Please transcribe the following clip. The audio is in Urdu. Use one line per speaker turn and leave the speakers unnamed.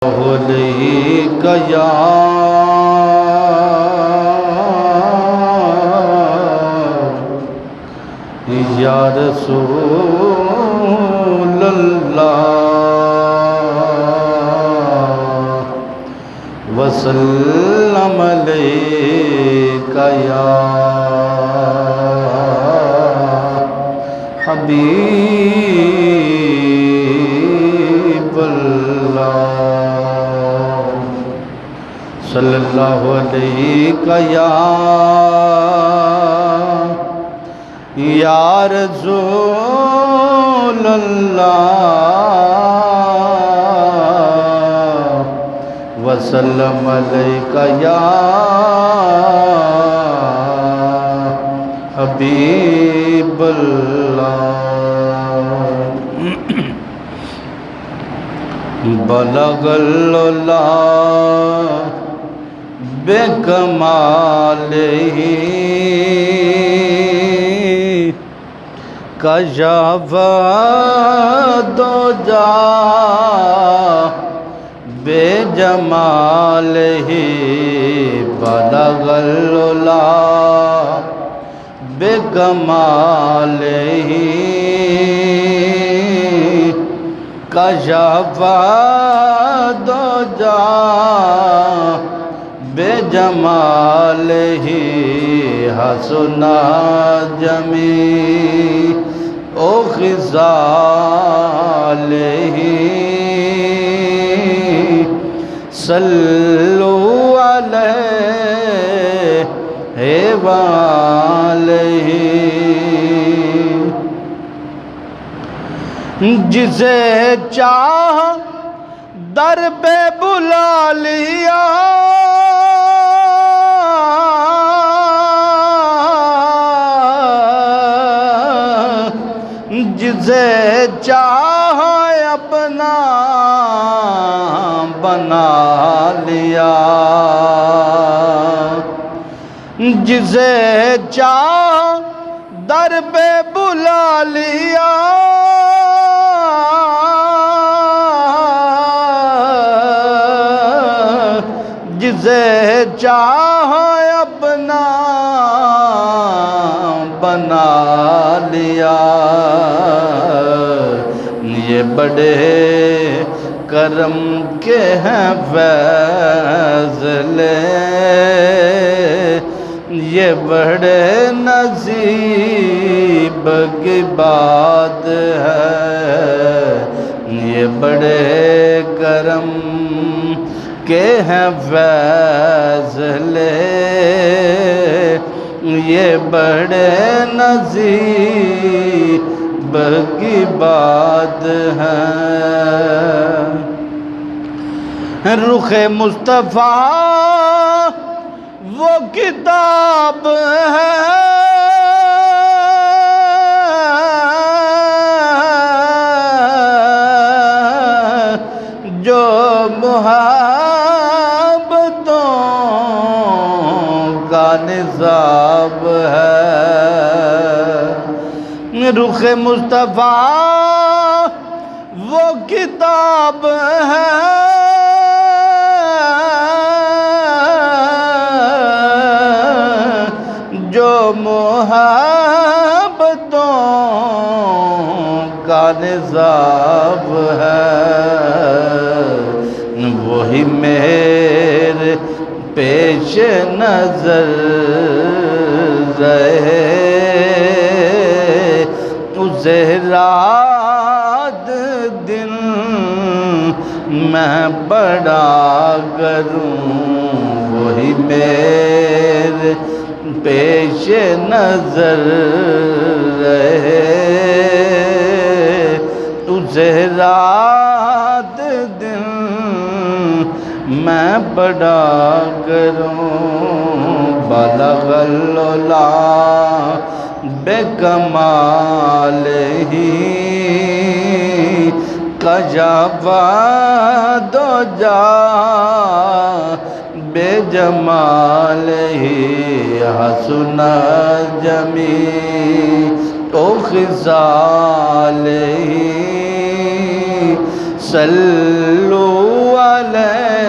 علیک یا رسول اللہ وسلم علیک یا حبیب اللہ صلی اللہ علیہ یا رسول اللہ وسلم علیہ یا حبیب اللہ بلغ العلا بکمالہ کشف الدجی بجمالہ بلغ العلا بکمالہ کشف الدجی بجمالہ حسن جمیع خصالہ صلو علیہ وآلہ جسے چاہ در پہ بلا لیا جسے چاہ اپنا بنا لیا جسے چاہ در پہ بلا لیا جسے چاہ اپنا بنا لیا یہ بڑے کرم کے ہیں فیضلے یہ بڑے نصیب کی بات ہے یہ بڑے کرم کے ہیں فیضلے یہ بڑے نصیب کی بات ہے رخ مصطفیٰ وہ کتاب ہے جو محبتوں کا نصاب ہے رخ مصطفیٰ وہ کتاب ہے جو محبتوں کا نصاب ہے وہی میرے پیش نظر رہے اسے رات دن میں بڑا کروں وہی میرے پیش نظر رہے اسے رات دن میں بڑا کروں بلغ العلا بکمالہ کشف الدجی بجمالہ حسن جمیع خصالہ صلو علیہ